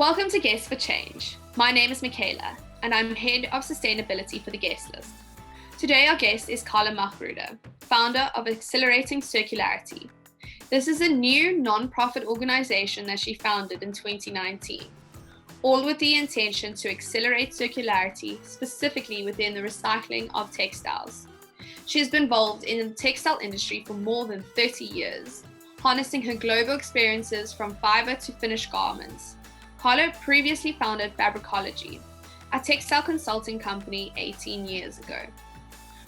Welcome to Guests for Change. My name is Michaela, and I'm Head of Sustainability for the Guest List. Today our guest is Karla Magruder, founder of Accelerating Circularity. This is a new non-profit organization that she founded in 2019, all with the intention to accelerate circularity, specifically within the recycling of textiles. She has been involved in the textile industry for more than 30 years, harnessing her global experiences from fiber to finished garments. Karla previously founded Fabricology, a textile consulting company 18 years ago.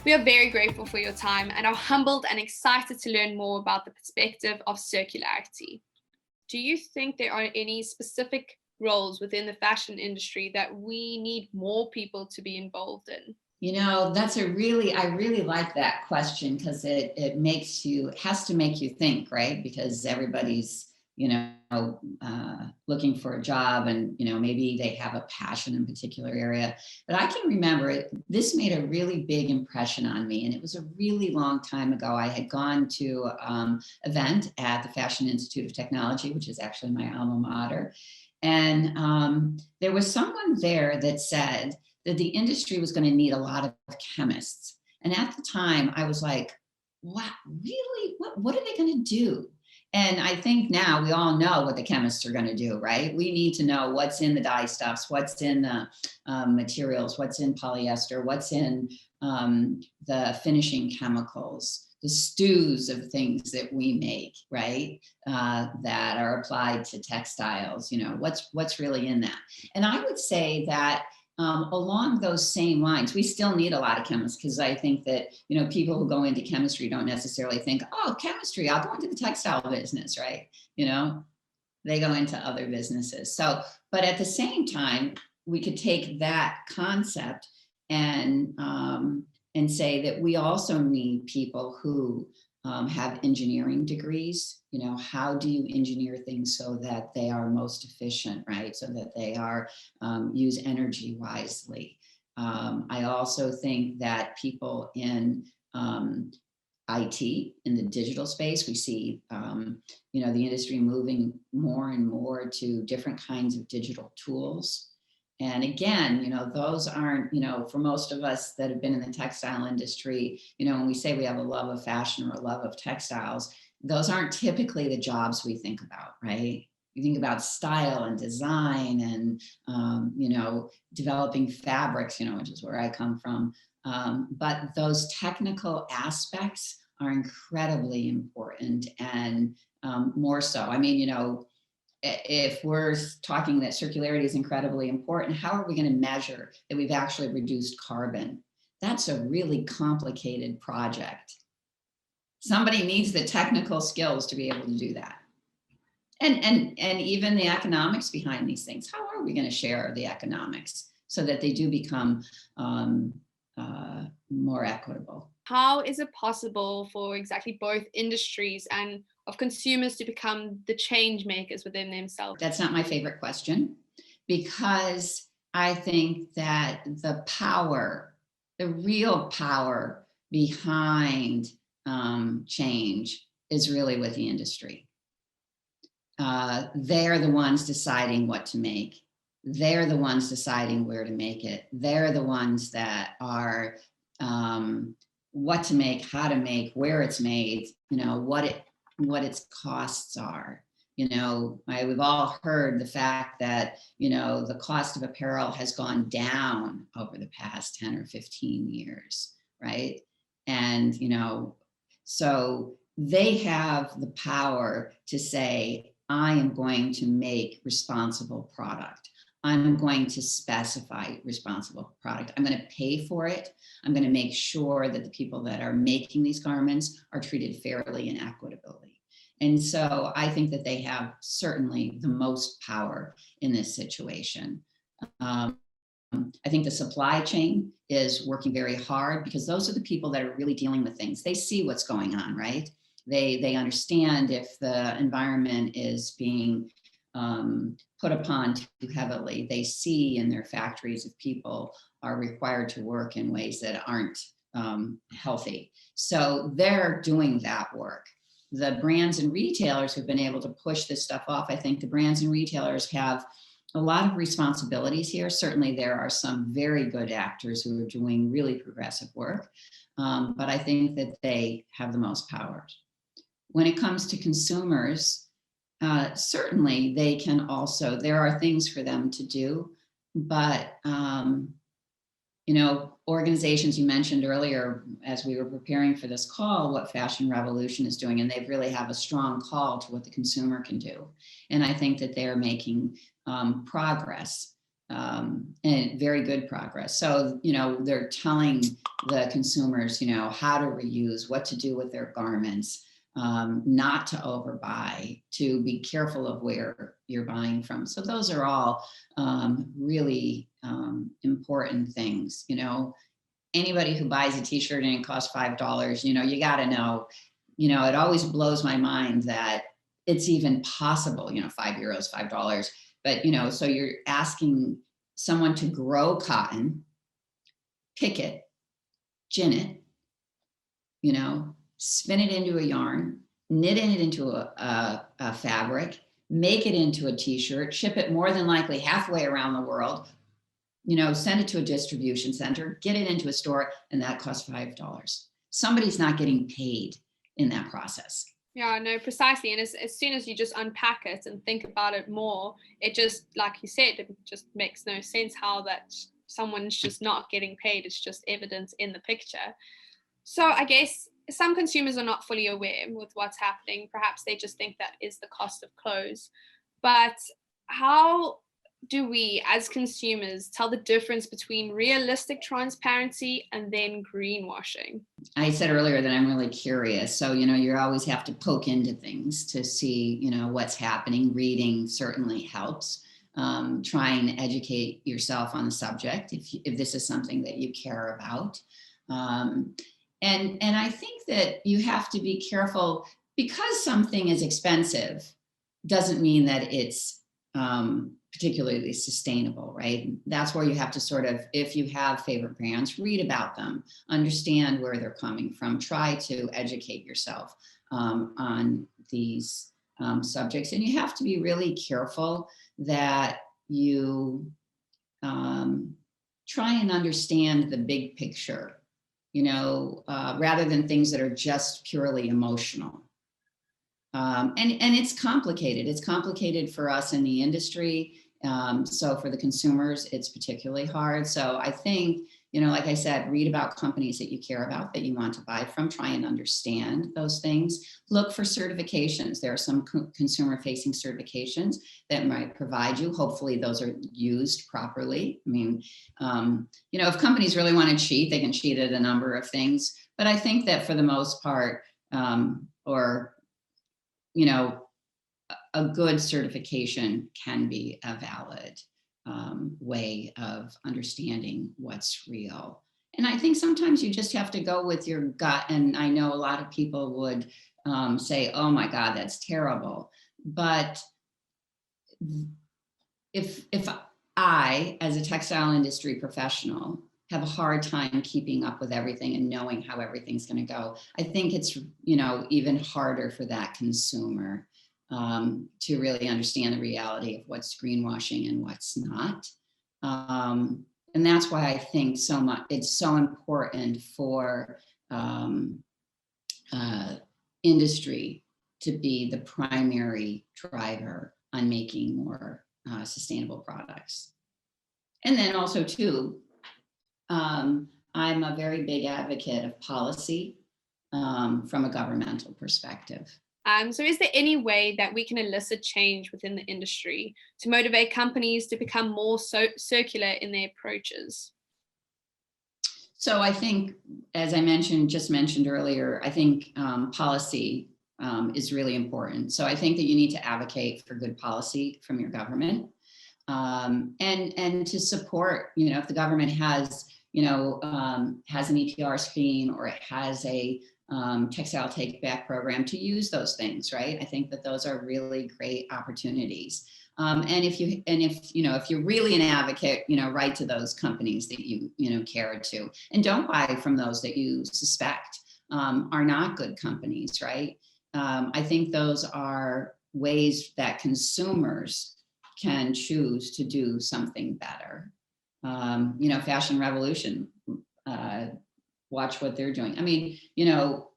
We are very grateful for your time and are humbled and excited to learn more about the perspective of circularity. Do you think there are any specific roles within the fashion industry that we need more people to be involved in? You know, I really like that question because it has to make you think, right? Because everybody's, looking for a job and, maybe they have a passion in a particular area. But I can remember this made a really big impression on me. And it was a really long time ago. I had gone to an event at the Fashion Institute of Technology, which is actually my alma mater. And there was someone there that said that the industry was going to need a lot of chemists. And at the time I was like, wow, really? What are they going to do? And I think now we all know what the chemists are going to do, right? We need to know what's in the dye stuffs, what's in the materials, what's in polyester, what's in the finishing chemicals, the stews of things that we make, right? That are applied to textiles, what's really in that. And I would say that along those same lines, we still need a lot of chemists because I think that, people who go into chemistry don't necessarily think, oh, chemistry, I'll go into the textile business, right? They go into other businesses. So, but at the same time, we could take that concept and say that we also need people who have engineering degrees. How do you engineer things so that they are most efficient, right? So that they are use energy wisely. I also think that people in IT, in the digital space, we see, the industry moving more and more to different kinds of digital tools. And again, those aren't, for most of us that have been in the textile industry, when we say we have a love of fashion or a love of textiles, those aren't typically the jobs we think about, right? You think about style and design and, developing fabrics, which is where I come from. But those technical aspects are incredibly important and more so. I mean, if we're talking that circularity is incredibly important, how are we going to measure that we've actually reduced carbon? That's a really complicated project. Somebody needs the technical skills to be able to do that. And even the economics behind these things. How are we going to share the economics so that they do become more equitable? How is it possible for exactly both industries and of consumers to become the change makers within themselves? That's not my favorite question, because I think that the real power behind change is really with the industry. They're the ones deciding what to make. They're the ones deciding where to make it. They're the ones that are what to make, how to make, where it's made, what its costs are. We've all heard the fact that, the cost of apparel has gone down over the past 10 or 15 years, right? And, so they have the power to say, I am going to make responsible product. I'm going to specify responsible product. I'm going to pay for it. I'm going to make sure that the people that are making these garments are treated fairly and equitably. And so I think that they have certainly the most power in this situation. I think the supply chain is working very hard because those are the people that are really dealing with things. They see what's going on, right? They understand if the environment is being put upon too heavily. They see in their factories if people are required to work in ways that aren't healthy. So they're doing that work. The brands and retailers have been able to push this stuff off. I think the brands and retailers have a lot of responsibilities here. Certainly there are some very good actors who are doing really progressive work, but I think that they have the most power. When it comes to consumers, certainly they can also, there are things for them to do, but organizations you mentioned earlier, as we were preparing for this call, what Fashion Revolution is doing, and they really have a strong call to what the consumer can do. And I think that they're making progress, and very good progress. So, they're telling the consumers, how to reuse, what to do with their garments, not to overbuy, to be careful of where you're buying from. So those are all really important things. Anybody who buys a t-shirt and it costs $5, you got to know, it always blows my mind that it's even possible, €5, $5. But, so you're asking someone to grow cotton, pick it, gin it, spin it into a yarn, knit it into a fabric, make it into a t-shirt, ship it more than likely halfway around the world, send it to a distribution center, get it into a store, and that costs $5. Somebody's not getting paid in that process. Yeah, no, precisely. And as soon as you just unpack it and think about it more, it just, like you said, it just makes no sense how that someone's just not getting paid. It's just evidence in the picture. So I guess some consumers are not fully aware with what's happening. Perhaps they just think that is the cost of clothes. But how do we, as consumers, tell the difference between realistic transparency and then greenwashing? I said earlier that I'm really curious. So, you always have to poke into things to see, what's happening. Reading certainly helps. Try and educate yourself on the subject if this is something that you care about. And I think that you have to be careful, because something is expensive doesn't mean that it's particularly sustainable, right? That's where you have to sort of, if you have favorite brands, read about them, understand where they're coming from, try to educate yourself on these subjects. And you have to be really careful that you try and understand the big picture, rather than things that are just purely emotional. And it's complicated. It's complicated for us in the industry. So for the consumers, it's particularly hard. So I think, like I said, read about companies that you care about, that you want to buy from, try and understand those things. Look for certifications. There are some consumer-facing certifications that might provide you. Hopefully those are used properly. I mean, if companies really want to cheat, they can cheat at a number of things. But I think that for the most part, a good certification can be a valid way of understanding what's real. And I think sometimes you just have to go with your gut. And I know a lot of people would say, oh my God, that's terrible. But if I, as a textile industry professional, have a hard time keeping up with everything and knowing how everything's going to go, I think it's, even harder for that consumer to really understand the reality of what's greenwashing and what's not. And that's why I think it's so important for industry to be the primary driver on making more sustainable products. And then also too, I'm a very big advocate of policy from a governmental perspective. So is there any way that we can elicit change within the industry to motivate companies to become more circular in their approaches? So I think, as I just mentioned earlier, I think policy is really important. So I think that you need to advocate for good policy from your government, and to support, if the government has an EPR scheme, or it has a textile take back program, to use those things, right? I think that those are really great opportunities. And if you're really an advocate, write to those companies that you care to, and don't buy from those that you suspect are not good companies, right? I think those are ways that consumers can choose to do something better. You know, Fashion Revolution, watch what they're doing. I mean, you know,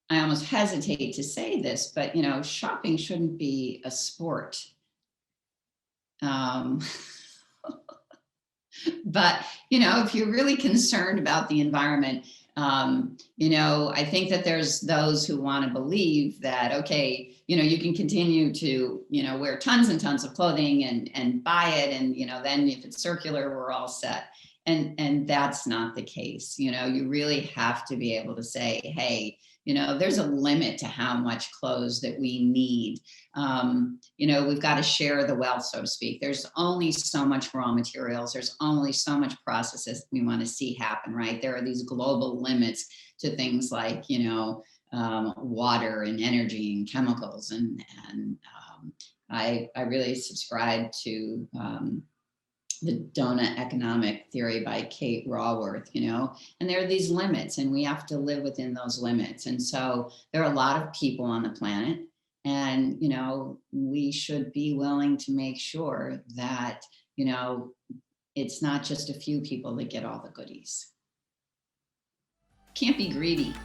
I almost hesitate to say this, but, you know, shopping shouldn't be a sport. Um, but, you know, if you're really concerned about the environment, you know, I think that there's those who want to believe that, okay, you know, you can continue to, you know, wear tons and tons of clothing and buy it. And, you know, then if it's circular, we're all set. And that's not the case. You know, you really have to be able to say, hey, you know, there's a limit to how much clothes that we need. You know, we've got to share the wealth, so to speak. There's only so much raw materials. There's only so much processes we want to see happen, right? There are these global limits to things like, you know, water and energy and chemicals. And I really subscribe to the donut economic theory by Kate Raworth, you know, and there are these limits and we have to live within those limits. And so there are a lot of people on the planet, and, you know, we should be willing to make sure that, you know, it's not just a few people that get all the goodies. Can't be greedy.